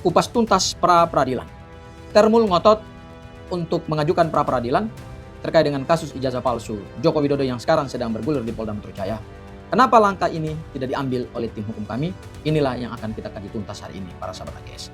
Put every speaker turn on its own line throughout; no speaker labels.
Kupas tuntas pra-peradilan. Termul ngotot untuk mengajukan pra-peradilan terkait dengan kasus ijazah palsu Joko Widodo yang sekarang sedang bergulir di Polda Metro Jaya. Kenapa langkah ini tidak diambil oleh tim hukum kami? Inilah yang akan kita kaji tuntas hari ini, para sahabat AGS.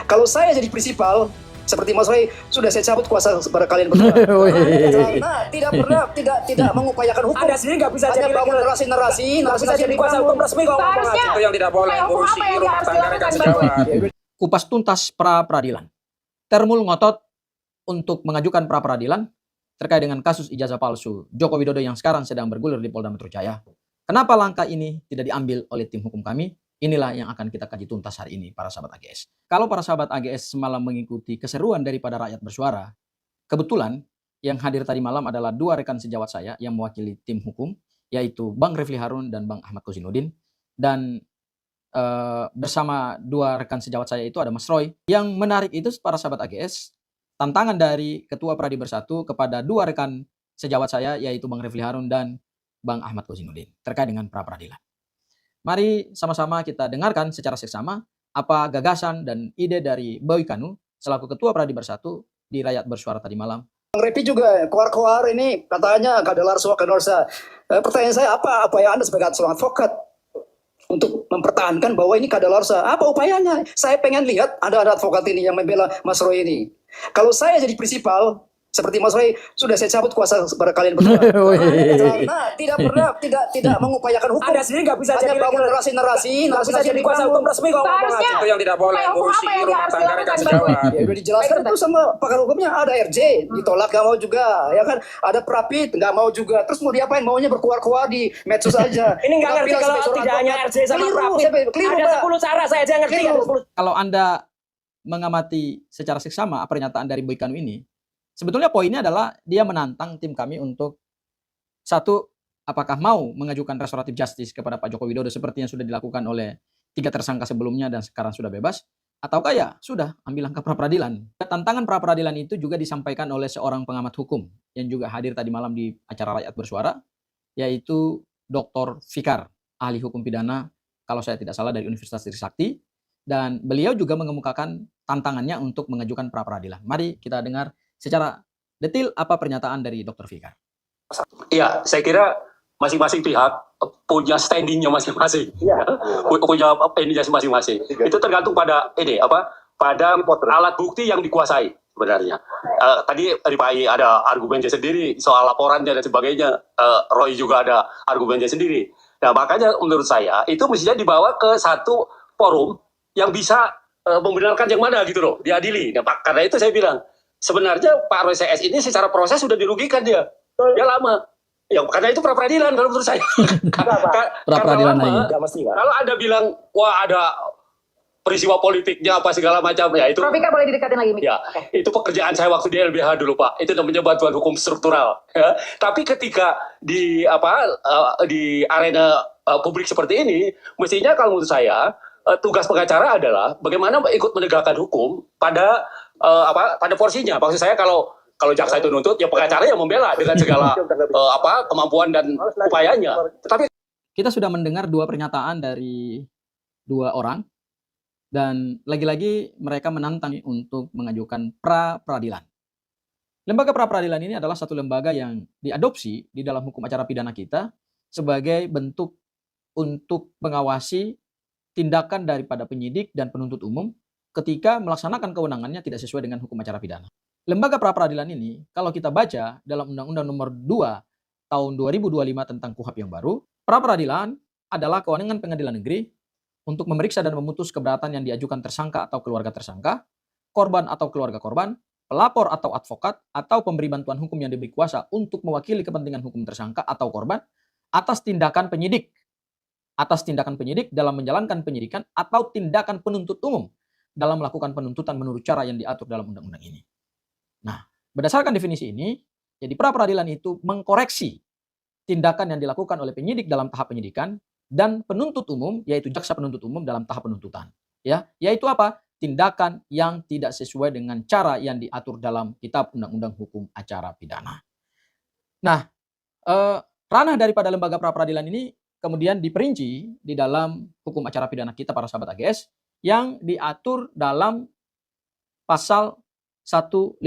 Kalau saya jadi prinsipal, seperti Mas Roy, sudah saya cabut kuasa kepada kalian berdua. Karena tidak mengupayakan hukum.
Anda sendiri nggak bisa
hanya
jadi
bangun narasi
jadi kuasa hukum resmi kalau ngomong aja.
Itu yang tidak boleh ngurusi rumah tangga rekan sejawat.
Kupas tuntas pra-peradilan. Termul ngotot untuk mengajukan pra-peradilan terkait dengan kasus ijazah palsu Joko Widodo yang sekarang sedang bergulir di Polda Metro Jaya. Kenapa langkah ini tidak diambil oleh tim hukum kami? Inilah yang akan kita kaji tuntas hari ini, para sahabat AGS. Kalau para sahabat AGS semalam mengikuti keseruan daripada rakyat bersuara, kebetulan yang hadir tadi malam adalah dua rekan sejawat saya yang mewakili tim hukum, yaitu Bang Refli Harun dan Bang Ahmad Kozinudin. Dan bersama dua rekan sejawat saya itu ada Mas Roy. Yang menarik itu, para sahabat AGS, tantangan dari Ketua Pradi Bersatu kepada dua rekan sejawat saya, yaitu Bang Refli Harun dan Bang Ahmad Kozinudin, terkait dengan pra-peradilan. Mari sama-sama kita dengarkan secara seksama apa gagasan dan ide dari Boy Kanu selaku Ketua Pradi Bersatu di rakyat bersuara tadi malam.
Bang Repi juga keluar-keluar ini katanya kadalar suaka dorsa. Pertanyaan saya apa yang Anda sebagai seorang advokat untuk mempertahankan bahwa ini kadaluarsa? Apa upayanya? Saya pengen lihat ada advokat ini yang membela Mas Roy ini. Kalau saya jadi prinsipal, seperti Mas Roy, sudah saya cabut kuasa kepada kalian berdua. Karena tidak mengupayakan hukum.
Anda sendiri nggak bisa
hanya
jadi
bangun narasi
jadi kuasa hukum resmi kalau ngomong aja.
Itu yang tidak boleh ngurusi rumah tangga rekan sejawat.
Ya udah dijelaskan itu sama pakar hukumnya. Ada RJ ditolak nggak mau juga, ya kan? Ada Prapit nggak mau juga. Terus mau diapain? Maunya berkuar-kuar di medsos aja.
Ini nggak ngerti kalau tidak hanya RJ sama Prapit. Ada 10 cara saya aja ngerti.
Kalau Anda mengamati secara seksama pernyataan dari Boy Kanu ini, sebetulnya poinnya adalah dia menantang tim kami untuk satu, apakah mau mengajukan restoratif justice kepada Pak Joko Widodo seperti yang sudah dilakukan oleh 3 tersangka sebelumnya dan sekarang sudah bebas, ataukah ya sudah ambil langkah pra-peradilan. Tantangan pra-peradilan itu juga disampaikan oleh seorang pengamat hukum yang juga hadir tadi malam di acara Rakyat Bersuara, yaitu Dr. Fikar, ahli hukum pidana kalau saya tidak salah dari Universitas Trisakti, dan beliau juga mengemukakan tantangannya untuk mengajukan pra-peradilan. Mari kita dengar secara detail apa pernyataan dari Dr. Fikar.
Iya, saya kira masing-masing pihak punya standingnya masing-masing, punya ininya masing-masing. Itu tergantung pada pada alat bukti yang dikuasai sebenarnya. Tadi dari Pak I ada argumennya sendiri soal laporannya dan sebagainya. Roy juga ada argumennya sendiri. Nah, makanya menurut saya itu mestinya dibawa ke satu forum yang bisa membenarkan yang mana gitu loh, diadili. Nah, karena itu saya bilang sebenarnya Pak Roy CS ini secara proses sudah dirugikan dia lama. Ya karena itu pra-peradilan kalau menurut saya.
Pra-peradilan lagi.
Kalau Anda bilang wah ada peristiwa politiknya apa segala macam, ya itu.
Prof. Vika boleh didekatin lagi.
Ya, itu pekerjaan saya waktu di LBH dulu Pak. Itu namanya bantuan hukum struktural. Ya. Tapi ketika di arena publik seperti ini, mestinya kalau menurut saya tugas pengacara adalah bagaimana ikut menegakkan hukum pada pada porsinya. Maksud saya kalau jaksa itu nuntut, ya pengacara yang membela dengan segala kemampuan dan upayanya. Tetapi
kita sudah mendengar dua pernyataan dari dua orang, dan lagi-lagi mereka menantang untuk mengajukan pra-peradilan. Lembaga pra-peradilan ini adalah satu lembaga yang diadopsi di dalam hukum acara pidana kita sebagai bentuk untuk mengawasi tindakan daripada penyidik dan penuntut umum ketika melaksanakan kewenangannya tidak sesuai dengan hukum acara pidana. Lembaga pra-peradilan ini, kalau kita baca dalam Undang-Undang Nomor 2 Tahun 2025 tentang KUHAP yang baru, pra-peradilan adalah kewenangan pengadilan negeri untuk memeriksa dan memutus keberatan yang diajukan tersangka atau keluarga tersangka, korban atau keluarga korban, pelapor atau advokat, atau pemberi bantuan hukum yang diberi kuasa untuk mewakili kepentingan hukum tersangka atau korban atas tindakan penyidik dalam menjalankan penyidikan atau tindakan penuntut umum dalam melakukan penuntutan menurut cara yang diatur dalam undang-undang ini. Nah, berdasarkan definisi ini, jadi pra-peradilan itu mengkoreksi tindakan yang dilakukan oleh penyidik dalam tahap penyidikan dan penuntut umum, yaitu jaksa penuntut umum dalam tahap penuntutan. Ya, yaitu apa? Tindakan yang tidak sesuai dengan cara yang diatur dalam Kitab Undang-Undang Hukum Acara Pidana. Nah, ranah daripada lembaga pra-peradilan ini kemudian diperinci di dalam hukum acara pidana kita, para sahabat AGS, yang diatur dalam pasal 158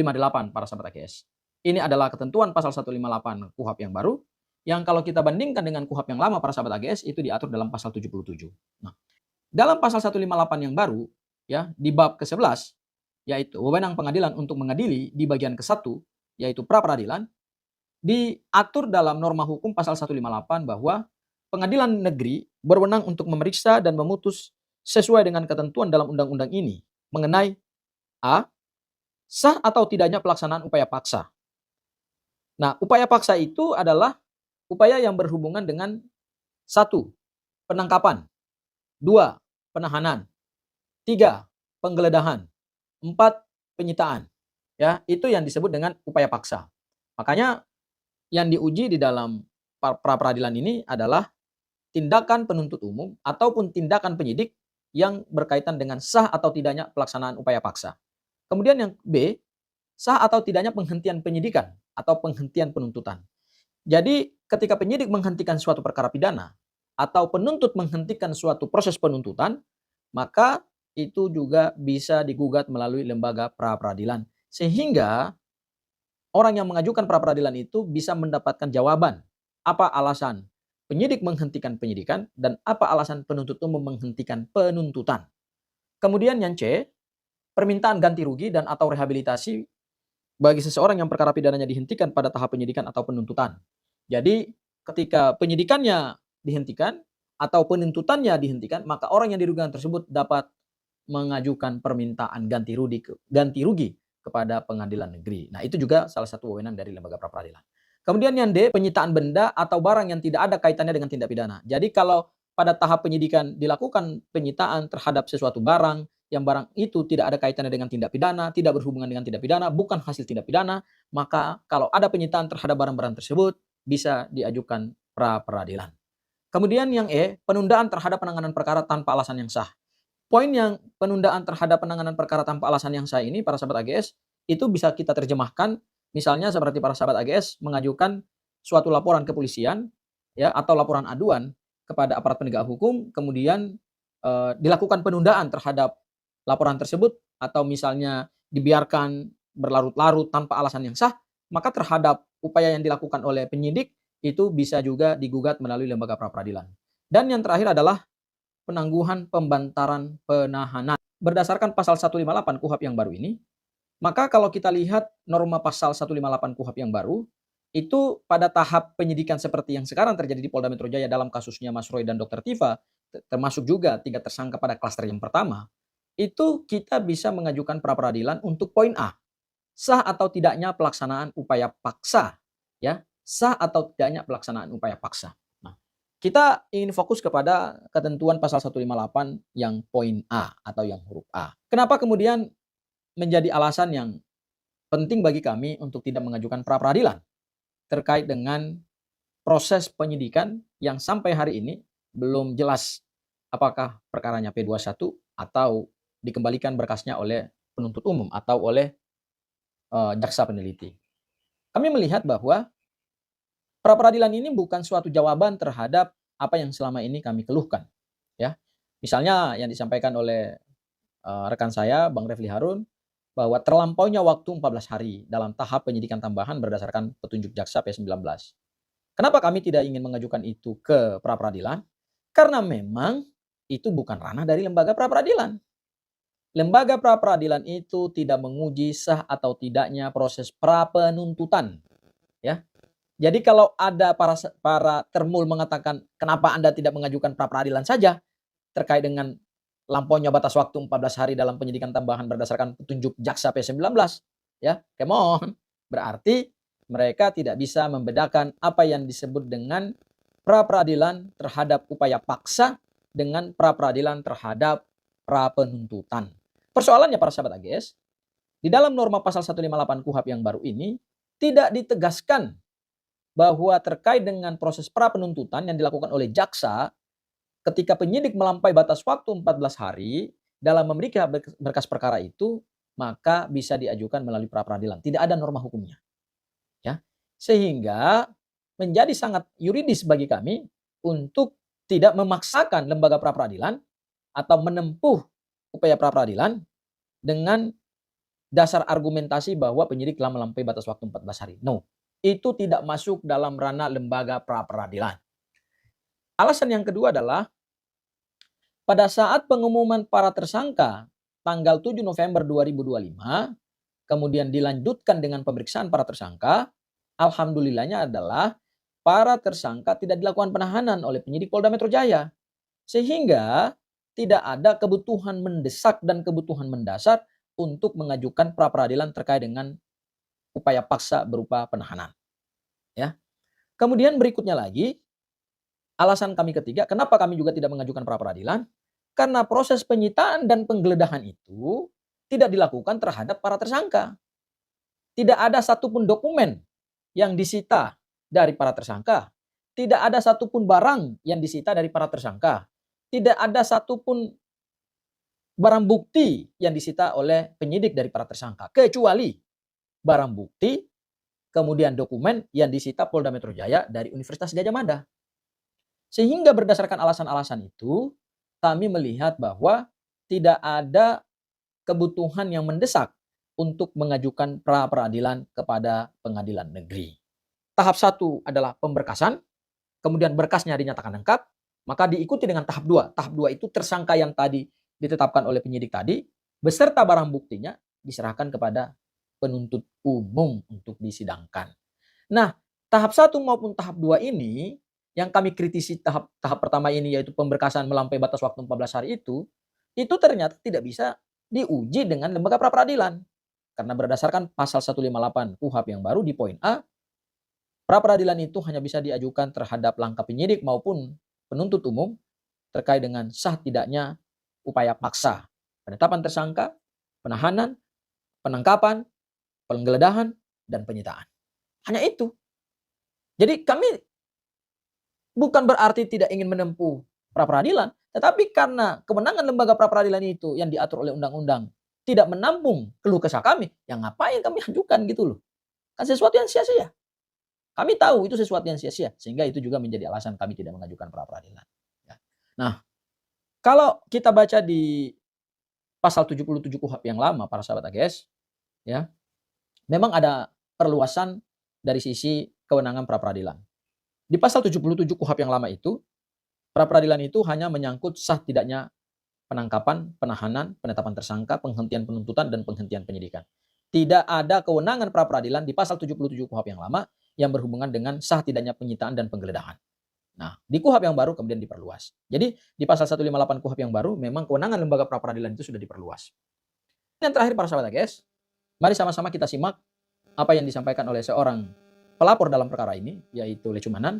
para sahabat AGS. Ini adalah ketentuan pasal 158 KUHP yang baru, yang kalau kita bandingkan dengan KUHP yang lama para sahabat AGS itu diatur dalam pasal 77. Nah, dalam pasal 158 yang baru, ya, di bab ke-11, yaitu wewenang pengadilan untuk mengadili di bagian ke-1, yaitu pra peradilan, diatur dalam norma hukum pasal 158 bahwa pengadilan negeri berwenang untuk memeriksa dan memutus sesuai dengan ketentuan dalam undang-undang ini mengenai A. Sah atau tidaknya pelaksanaan upaya paksa. Nah, upaya paksa itu adalah upaya yang berhubungan dengan 1. Penangkapan, 2. Penahanan, 3. Penggeledahan, 4. Penyitaan. Ya, itu yang disebut dengan upaya paksa. Makanya yang diuji di dalam pra peradilan ini adalah tindakan penuntut umum ataupun tindakan penyidik yang berkaitan dengan sah atau tidaknya pelaksanaan upaya paksa. Kemudian yang B, sah atau tidaknya penghentian penyidikan atau penghentian penuntutan. Jadi ketika penyidik menghentikan suatu perkara pidana atau penuntut menghentikan suatu proses penuntutan, maka itu juga bisa digugat melalui lembaga pra peradilan. Sehingga orang yang mengajukan pra peradilan itu bisa mendapatkan jawaban apa alasan penyidik menghentikan penyidikan dan apa alasan penuntut umum menghentikan penuntutan. Kemudian yang C, permintaan ganti rugi dan atau rehabilitasi bagi seseorang yang perkara pidananya dihentikan pada tahap penyidikan atau penuntutan. Jadi ketika penyidikannya dihentikan atau penuntutannya dihentikan, maka orang yang dirugikan tersebut dapat mengajukan permintaan ganti rugi kepada pengadilan negeri. Nah, itu juga salah satu wewenang dari lembaga pra peradilan. Kemudian yang D, penyitaan benda atau barang yang tidak ada kaitannya dengan tindak pidana. Jadi kalau pada tahap penyidikan dilakukan penyitaan terhadap sesuatu barang, yang barang itu tidak ada kaitannya dengan tindak pidana, tidak berhubungan dengan tindak pidana, bukan hasil tindak pidana, maka kalau ada penyitaan terhadap barang-barang tersebut bisa diajukan pra peradilan. Kemudian yang E, penundaan terhadap penanganan perkara tanpa alasan yang sah. Poin yang penundaan terhadap penanganan perkara tanpa alasan yang sah ini para sahabat AGS itu bisa kita terjemahkan misalnya seperti para sahabat AGS mengajukan suatu laporan kepolisian ya atau laporan aduan kepada aparat penegak hukum, kemudian dilakukan penundaan terhadap laporan tersebut atau misalnya dibiarkan berlarut-larut tanpa alasan yang sah, maka terhadap upaya yang dilakukan oleh penyidik itu bisa juga digugat melalui lembaga pra peradilan. Dan yang terakhir adalah penangguhan pembantaran penahanan. Berdasarkan pasal 158 KUHP yang baru ini, maka kalau kita lihat norma pasal 158 KUHP yang baru, itu pada tahap penyidikan seperti yang sekarang terjadi di Polda Metro Jaya dalam kasusnya Mas Roy dan Dr. Tifa, termasuk juga 3 tersangka pada klaster yang pertama, itu kita bisa mengajukan pra peradilan untuk poin A, sah atau tidaknya pelaksanaan upaya paksa, ya, sah atau tidaknya pelaksanaan upaya paksa. Nah, kita ingin fokus kepada ketentuan pasal 158 yang poin A atau yang huruf A. Kenapa kemudian menjadi alasan yang penting bagi kami untuk tidak mengajukan pra peradilan terkait dengan proses penyidikan yang sampai hari ini belum jelas apakah perkaranya P21 atau dikembalikan berkasnya oleh penuntut umum atau oleh jaksa peneliti. Kami melihat bahwa pra peradilan ini bukan suatu jawaban terhadap apa yang selama ini kami keluhkan. Ya, misalnya yang disampaikan oleh rekan saya, Bang Refli Harun, bahwa terlampaunya waktu 14 hari dalam tahap penyidikan tambahan berdasarkan petunjuk jaksa P19. Kenapa kami tidak ingin mengajukan itu ke pra peradilan? Karena memang itu bukan ranah dari lembaga pra peradilan. Lembaga pra peradilan itu tidak menguji sah atau tidaknya proses pra penuntutan. Ya. Jadi kalau ada para termul mengatakan kenapa Anda tidak mengajukan pra peradilan saja terkait dengan lampaunya batas waktu 14 hari dalam penyidikan tambahan berdasarkan petunjuk jaksa P19, ya, come on. Berarti mereka tidak bisa membedakan apa yang disebut dengan pra peradilan terhadap upaya paksa dengan pra peradilan terhadap pra penuntutan. Persoalannya para sahabat AGS, di dalam norma pasal 158 KUHP yang baru ini tidak ditegaskan bahwa terkait dengan proses pra penuntutan yang dilakukan oleh jaksa ketika penyidik melampaui batas waktu 14 hari dalam memeriksa berkas perkara itu, maka bisa diajukan melalui pra peradilan. Tidak ada norma hukumnya. Ya. Sehingga menjadi sangat yuridis bagi kami untuk tidak memaksakan lembaga pra peradilan atau menempuh upaya pra-peradilan dengan dasar argumentasi bahwa penyidik telah melampaui batas waktu 14 hari. No, itu tidak masuk dalam ranah lembaga pra-peradilan. Alasan yang kedua adalah pada saat pengumuman para tersangka tanggal 7 November 2025, kemudian dilanjutkan dengan pemeriksaan para tersangka, alhamdulillahnya adalah para tersangka tidak dilakukan penahanan oleh penyidik Polda Metro Jaya. Sehingga tidak ada kebutuhan mendesak dan kebutuhan mendasar untuk mengajukan pra-peradilan terkait dengan upaya paksa berupa penahanan. Ya. Kemudian berikutnya lagi, alasan kami ketiga, kenapa kami juga tidak mengajukan pra-peradilan? Karena proses penyitaan dan penggeledahan itu tidak dilakukan terhadap para tersangka. Tidak ada satupun dokumen yang disita dari para tersangka. Tidak ada satupun barang yang disita dari para tersangka. Tidak ada satupun barang bukti yang disita oleh penyidik dari para tersangka. Kecuali barang bukti, kemudian dokumen yang disita Polda Metro Jaya dari Universitas Gadjah Mada. Sehingga berdasarkan alasan-alasan itu, kami melihat bahwa tidak ada kebutuhan yang mendesak untuk mengajukan pra-peradilan kepada pengadilan negeri. Tahap 1 adalah pemberkasan, kemudian berkasnya dinyatakan lengkap, maka diikuti dengan tahap 2. Tahap 2 itu tersangka yang tadi ditetapkan oleh penyidik tadi, beserta barang buktinya diserahkan kepada penuntut umum untuk disidangkan. Nah, tahap 1 maupun tahap 2 ini, yang kami kritisi tahap pertama ini yaitu pemberkasan melampaui batas waktu 14 hari itu ternyata tidak bisa diuji dengan lembaga pra-peradilan. Karena berdasarkan pasal 158 KUHP yang baru di poin A, pra-peradilan itu hanya bisa diajukan terhadap langkah penyidik maupun penuntut umum terkait dengan sah tidaknya upaya paksa, penetapan tersangka, penahanan, penangkapan, penggeledahan, dan penyitaan. Hanya itu. Jadi kami bukan berarti tidak ingin menempuh pra-peradilan, tetapi karena kewenangan lembaga pra-peradilan itu yang diatur oleh undang-undang tidak menampung keluh kesah kami, yang ngapain kami ajukan gitu loh. Kan sesuatu yang sia-sia. Kami tahu itu sesuatu yang sia-sia, sehingga itu juga menjadi alasan kami tidak mengajukan pra-peradilan. Ya. Nah, kalau kita baca di pasal 77 KUHP yang lama, para sahabat AGS, ya, memang ada perluasan dari sisi kewenangan pra-peradilan. Di pasal 77 KUHP yang lama itu, pra-peradilan itu hanya menyangkut sah tidaknya penangkapan, penahanan, penetapan tersangka, penghentian penuntutan, dan penghentian penyidikan. Tidak ada kewenangan pra-peradilan di pasal 77 KUHP yang lama yang berhubungan dengan sah tidaknya penyitaan dan penggeledahan. Nah, di KUHP yang baru kemudian diperluas. Jadi, di pasal 158 KUHP yang baru, memang kewenangan lembaga pra-peradilan itu sudah diperluas. Yang terakhir, para sahabat AGS, mari sama-sama kita simak apa yang disampaikan oleh seorang pelapor dalam perkara ini, yaitu Lecumanan,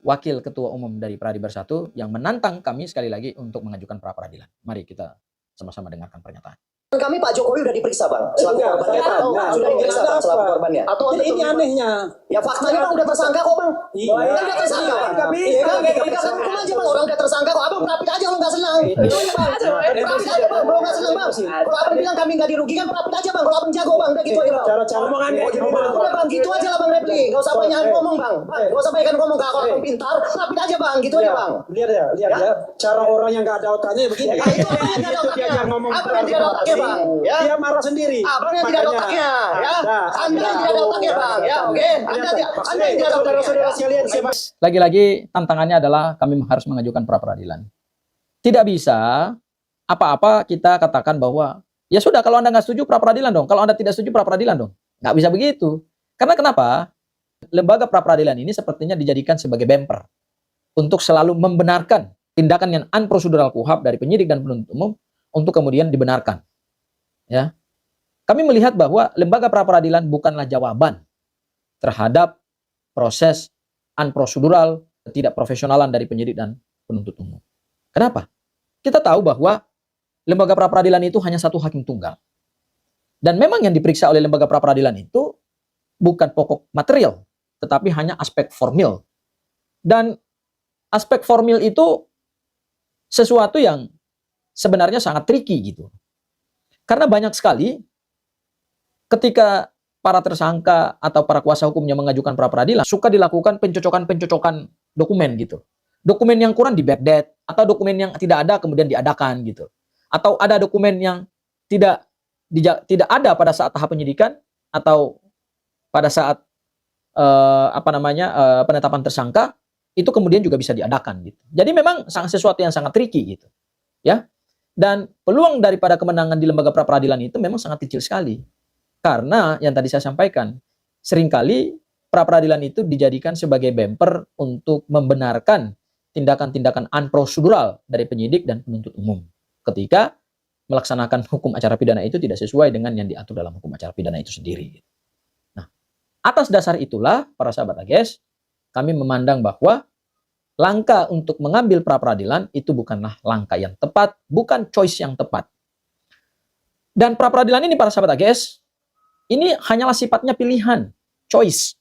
Wakil Ketua Umum dari Pradi Bersatu, yang menantang kami sekali lagi untuk mengajukan pra-peradilan. Mari kita sama-sama dengarkan pernyataan.
Kami Pak Jokowi udah diperiksa Bang, selaku korbannya. Sudah diperiksa Bang, selaku korbannya. Atau
ini anehnya.
Ya faktanya Bang udah tersangka kok Bang.
Iya.
Kan udah tersangka Bang. Iya kan, hukum aja Bang, orang udah tersangka kok. Abang rapid aja kalau nggak senang. Itu aja Bang. Rapid aja Bang, kalau nggak senang Bang. Kalau abang bilang kami nggak dirugikan, rapid aja Bang. Kalau abang jago Bang, udah gitu aja Bang.
Cara omongannya
Udah Bang, gitu aja lah Bang Repli. Nggak usah banyak ngomong Bang. Nggak usah banyak ngomong, nggak orang pintar. Rapid aja Bang, gitu aja Bang.
Lihat ya. Cara orang yang nggak ada otaknya begini.
Itu apa yang nggak ada otaknya? Apa yang tidak ada otaknya Bang? Ya.
Dia marah sendiri.
Abang yang tidak ada otaknya, ya. Anda yang tidak ada otaknya, Bang, ya. Oke. Anda yang tidak ada otaknya.
Lagi-lagi tantangannya adalah kami harus mengajukan pra-peradilan. Tidak bisa apa-apa kita katakan bahwa ya sudah, kalau Anda nggak setuju pra-peradilan dong. Kalau Anda tidak setuju pra-peradilan dong. Nggak bisa begitu. Karena kenapa? Lembaga pra-peradilan ini sepertinya dijadikan sebagai bemper untuk selalu membenarkan tindakan yang unprocedural KUHP dari penyidik dan penuntut umum untuk kemudian dibenarkan. Ya. Kami melihat bahwa lembaga pra-peradilan bukanlah jawaban terhadap proses unprocedural, ketidakprofesionalan dari penyidik dan penuntut umum. Kenapa? Kita tahu bahwa lembaga pra-peradilan itu hanya satu hakim tunggal. Dan memang yang diperiksa oleh lembaga pra-peradilan itu bukan pokok material, tetapi hanya aspek formil. Dan aspek formil itu sesuatu yang sebenarnya sangat tricky gitu. Karena banyak sekali ketika para tersangka atau para kuasa hukumnya mengajukan pra-peradilan, suka dilakukan pencocokan-pencocokan dokumen gitu. Dokumen yang kurang di backdate, atau dokumen yang tidak ada kemudian diadakan gitu. atau ada dokumen yang tidak ada pada saat tahap penyidikan atau pada saat penetapan tersangka, itu kemudian juga bisa diadakan gitu. Jadi memang sesuatu yang sangat tricky gitu. Ya. Dan peluang daripada kemenangan di lembaga pra peradilan itu memang sangat kecil sekali. Karena yang tadi saya sampaikan, seringkali pra peradilan itu dijadikan sebagai bumper untuk membenarkan tindakan-tindakan unprosedural dari penyidik dan penuntut umum ketika melaksanakan hukum acara pidana itu tidak sesuai dengan yang diatur dalam hukum acara pidana itu sendiri. Nah, atas dasar itulah para sahabat AGS, kami memandang bahwa langkah untuk mengambil pra peradilan itu bukanlah langkah yang tepat, bukan choice yang tepat. Dan pra peradilan ini para sahabat AGS, ini hanyalah sifatnya pilihan, choice.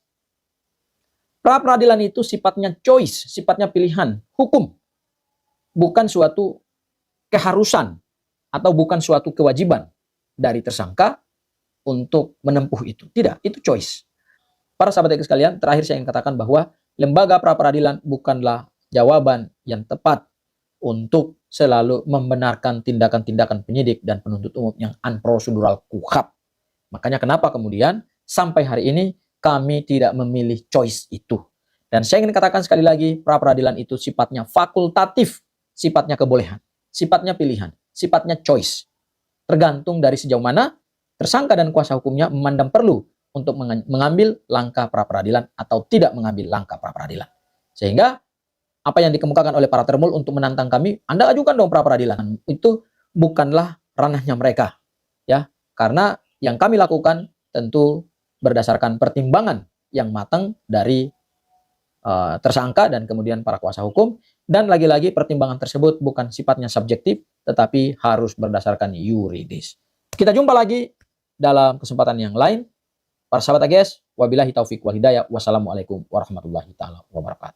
Pra peradilan itu sifatnya choice, sifatnya pilihan, hukum. Bukan suatu keharusan atau bukan suatu kewajiban dari tersangka untuk menempuh itu. Tidak, itu choice. Para sahabat AGS sekalian, terakhir saya ingin katakan bahwa lembaga pra peradilan bukanlah jawaban yang tepat untuk selalu membenarkan tindakan-tindakan penyidik dan penuntut umum yang unprocedural KUHAP. Makanya kenapa kemudian sampai hari ini kami tidak memilih choice itu. Dan saya ingin katakan sekali lagi, pra peradilan itu sifatnya fakultatif, sifatnya kebolehan, sifatnya pilihan, sifatnya choice. Tergantung dari sejauh mana tersangka dan kuasa hukumnya memandang perlu untuk mengambil langkah pra peradilan atau tidak mengambil langkah pra peradilan. Sehingga apa yang dikemukakan oleh para termul untuk menantang kami, Anda ajukan dong pra peradilan. Itu bukanlah ranahnya mereka. Ya, karena yang kami lakukan tentu berdasarkan pertimbangan yang matang dari tersangka dan kemudian para kuasa hukum, dan lagi-lagi pertimbangan tersebut bukan sifatnya subjektif tetapi harus berdasarkan yuridis. Kita jumpa lagi dalam kesempatan yang lain. Para sahabat AGS, wabillahi taufiq wal hidayah. Wassalamualaikum warahmatullahi taala wabarakatuh.